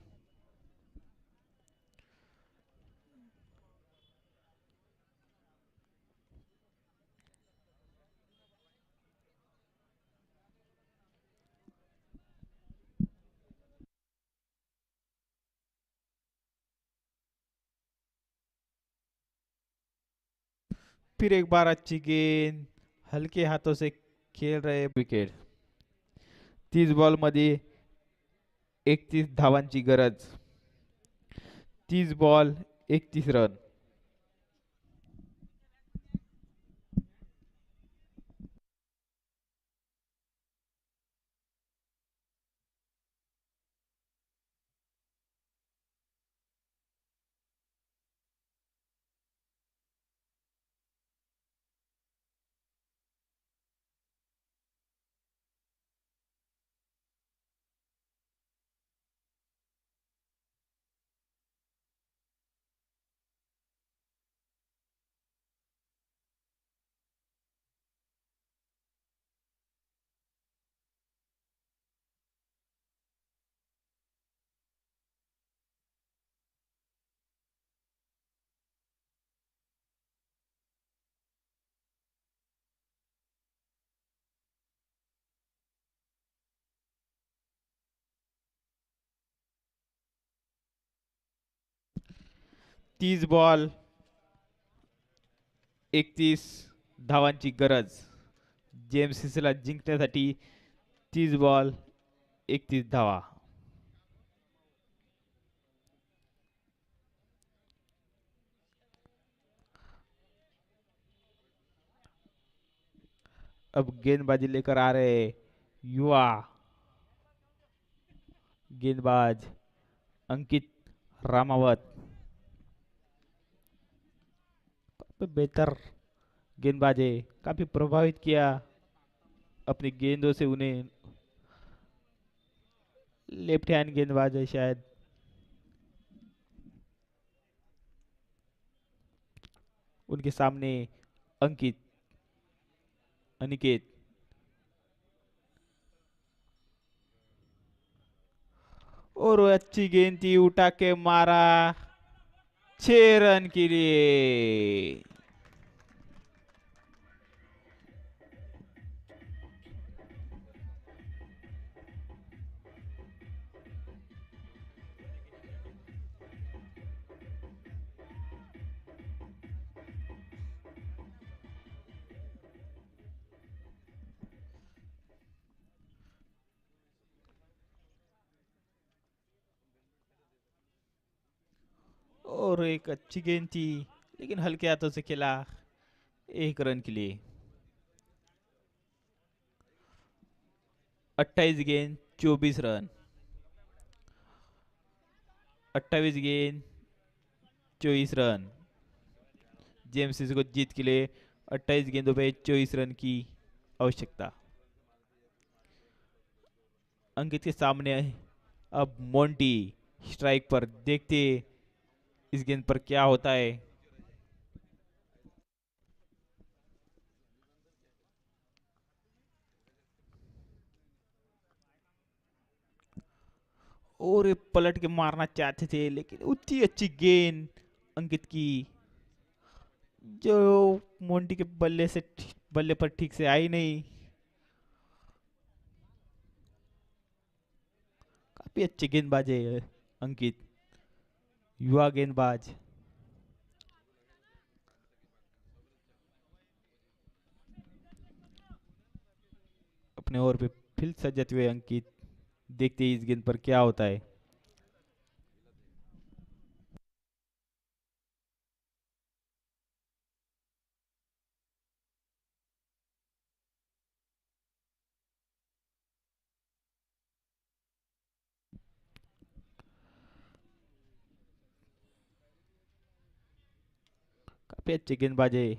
फिर एक बार अच्छी गेंद. हल्के हाथों से खेल रहे विकेट. 30 बॉल मध्ये 31 धावांची गरज. 30 बॉल 31 रन. 30 बॉल 31 धावांची गरज. जेम्स हिसला जिंकण्यासाठी 30 बॉल 31 धावा. अब गेंदबाजी लेकर आ रहे युवा गेंदबाज अंकित रामावत. काफी बेहतर गेंदबाज है, काफी प्रभावित किया अपनी गेंदों से उन्हें. लेफ्ट हैंड गेंदबाज है शायद. उनके सामने अंकित अनिकेत. और वो अच्छी गेंद थी, उठा के मारा 6 रन के लिए. और एक अच्छी गेंद थी, लेकिन हल्के हाथों से खेला 1 रन के लिए. 28 गेंद 24 रन. 28 गेंद 24 रन. जेम्स को जीत के लिए 28 गेंदों पे 24 रन की आवश्यकता. अंकित के सामने अब मोंटी स्ट्राइक पर. देखते इस गेंद पर क्या होता है. और ये पलट के मारना चाहते थे, लेकिन उतनी अच्छी गेंद अंकित की जो मोंटी के बल्ले पर ठीक से आई नहीं. काफी अच्छे गेंदबाज है अंकित, युवा गेंदबाज. अपने ओवर पे फिर सजते हुए अंकित. देखते ही इस गेंद पर क्या होता है. काफी अच्छे गेंदबाज है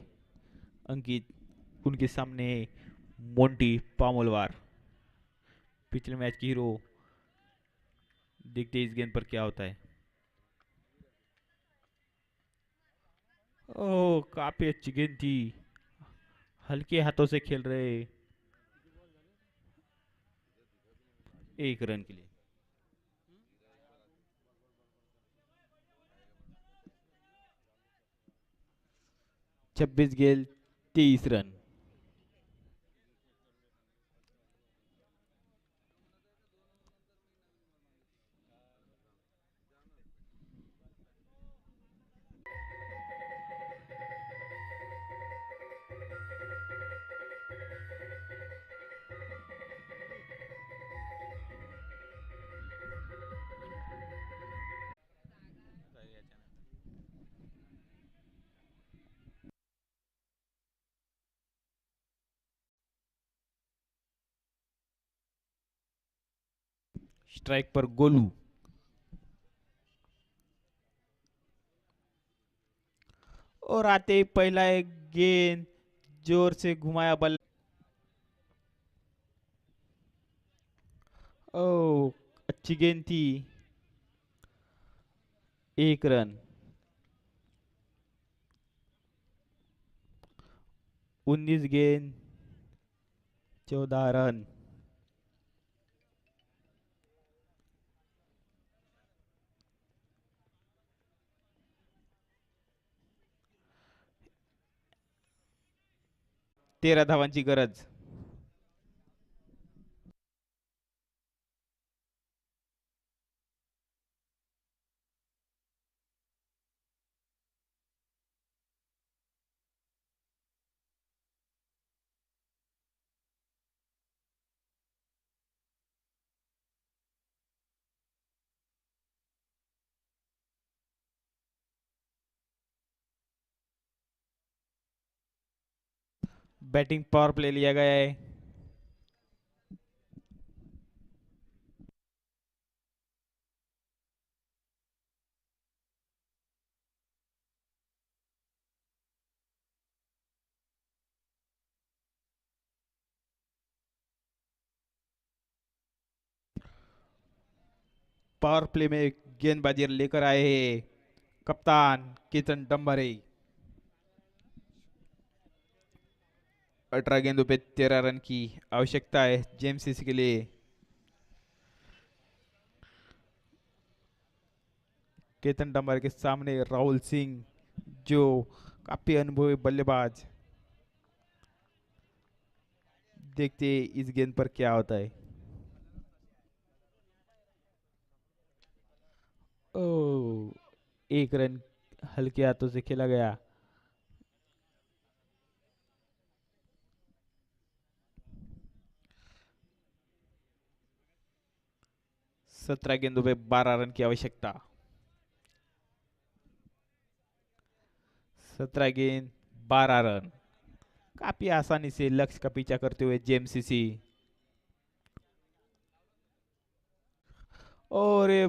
अंकित. उनके सामने मोंटी पामोलवार, पिछले मैच की हीरो. देखते ही इस गेंद पर क्या होता है. ओह, काफी अच्छी गेंद थी, हल्के हाथों से खेल रहे 1 रन के लिए. 26 गेंद 23 रन. स्ट्राइक पर गोलू. और आते ही पहला एक गेंद जोर से घुमाया बल्ला. ओह, अच्छी गेंद थी. 1 रन. 19 गेंद 14 रन. 13 धावांची गरज. बैटिंग पावर प्ले लिया गया है। पावर प्ले में गेंदबाजी लेकर आए हैं कप्तान केतन डंबरे। 18 गेंदों पे 13 रन की आवश्यकता है जेएमसीसी के लिए। केतन डंबरे के सामने राहुल सिंह, जो काफी अनुभवी बल्लेबाज। देखते हैं इस गेंद पर क्या होता है। ओ, एक रन हल्के हाथों से खेला गया। 17 गेंदों पे 12 रन की आवश्यकता। 17 गेंद 12 रन, काफी आसानी से लक्ष्य का पीछा करते हुए जेएमसीसी। और ये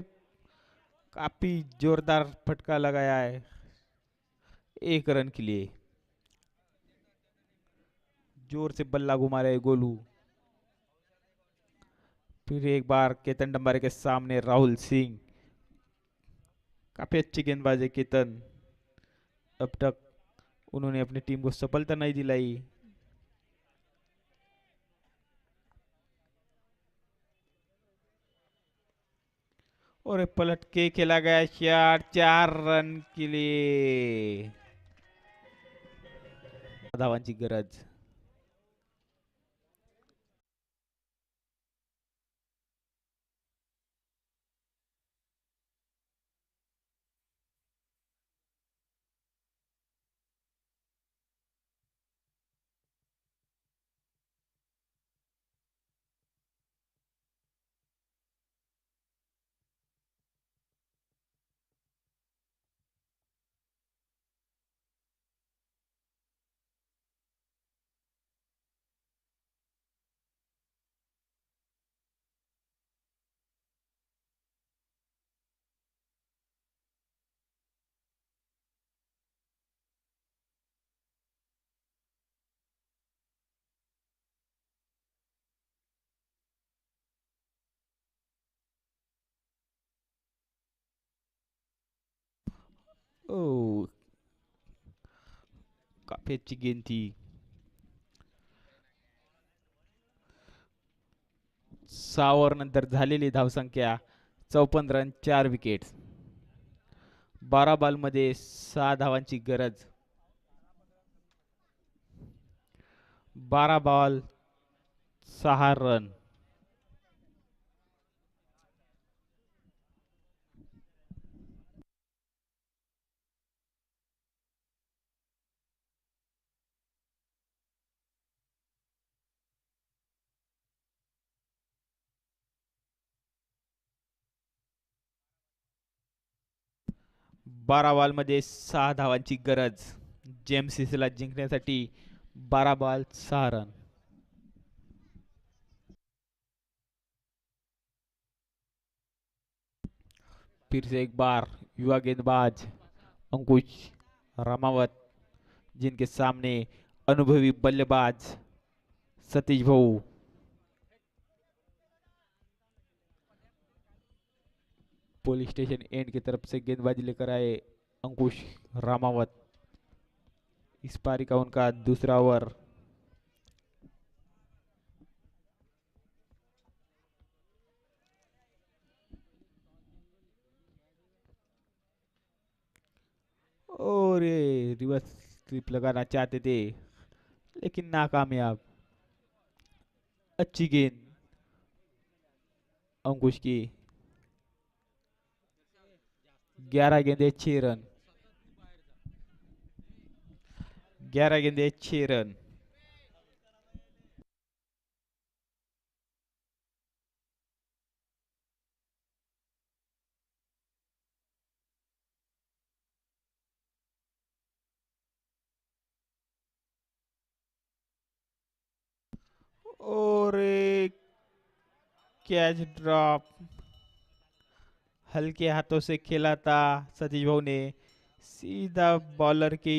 काफी जोरदार फटका लगाया है एक रन के लिए। जोर से बल्ला घुमा रहे गोलू। फिर एक बार केतन डंबारे के सामने राहुल सिंह। काफी अच्छी गेंदबाज है केतन। अब तक उन्होंने अपनी टीम को सफलता नहीं दिलाई। और ये पलट के खेला गया शॉट 4 रन के लिए। धावांची गरज। ओ, काफी अच्छी गेंद थी। 6 ओव्हर नंतर झालेली धावसंख्या 54 रन 4 विकेट। 12 बॉल मध्ये 6 धावांची गरज। 12 बॉल 6 रन। 12 बॉल मध्ये 6 धावांची गरज जेएमसीसीला जिंकण्यासाठी। 12 बॉल 6 रन। फिर से एक बार युवा गेंदबाज अंकुश रामावत, जिनके सामने अनुभवी बल्लेबाज सतीश भाऊ। पुलिस स्टेशन एंड की तरफ से गेंदबाजी लेकर आए अंकुश रामावत। इस पारी का उनका दूसरा ओवर। और ये रिवर्स स्वीप लगाना चाहते थे लेकिन नाकामयाब। अच्छी गेंद अंकुश की। 11 गेंदे 6 रन। 11 गेंदे 6 रन। और एक कैच ड्रॉप, हल्के हाथों से खेला था सतीश भाऊ ने, सीधा बॉलर के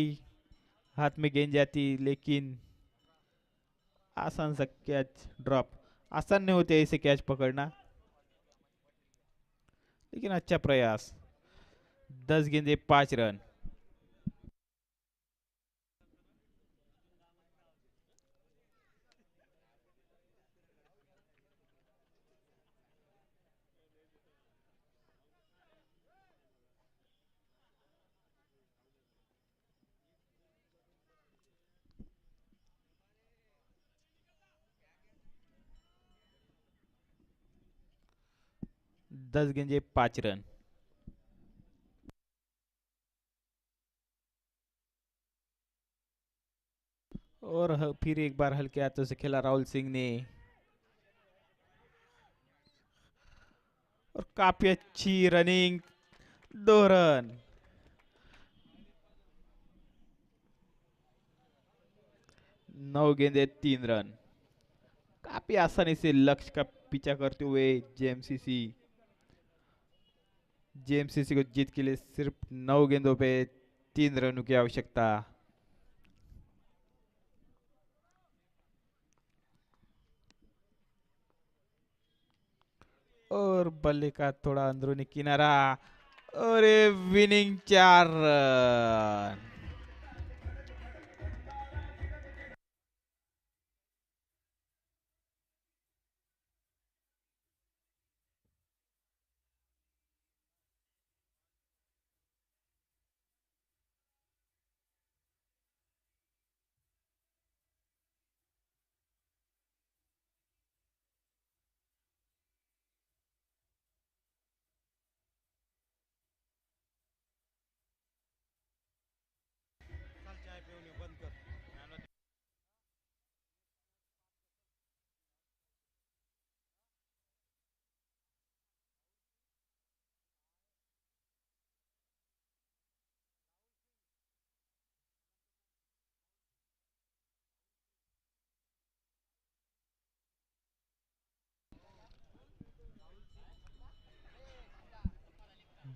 हाथ में गेंद जाती, लेकिन आसान सा कैच ड्रॉप। आसान नहीं होते ऐसे कैच पकड़ना, लेकिन अच्छा प्रयास। 10 गेंदे 5 रन। 10 गेंदे 5 रन। और फिर एक बार हल्के हाथों से खेला राहुल सिंह ने, और काफी अच्छी रनिंग। 2 रन। 9 गेंदे 3 रन। काफी आसानी से लक्ष्य का पीछा करते हुए जेएमसीसी जेएमसीसी को जीत के लिए सिर्फ 9 गेंदों पे 3 रनों की आवश्यकता। और बल्ले का थोड़ा अंदरूनी किनारा, और ये विनिंग 4 रन।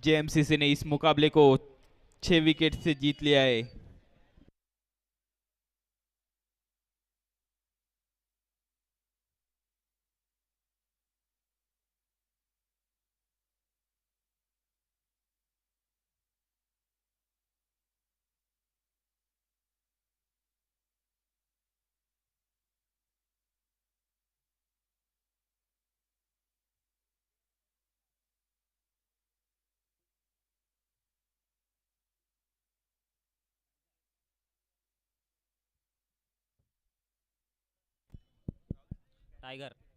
जेएमसीसी ने इस मुकाबले को 6 विकेट से जीत लिया है। टाइगर।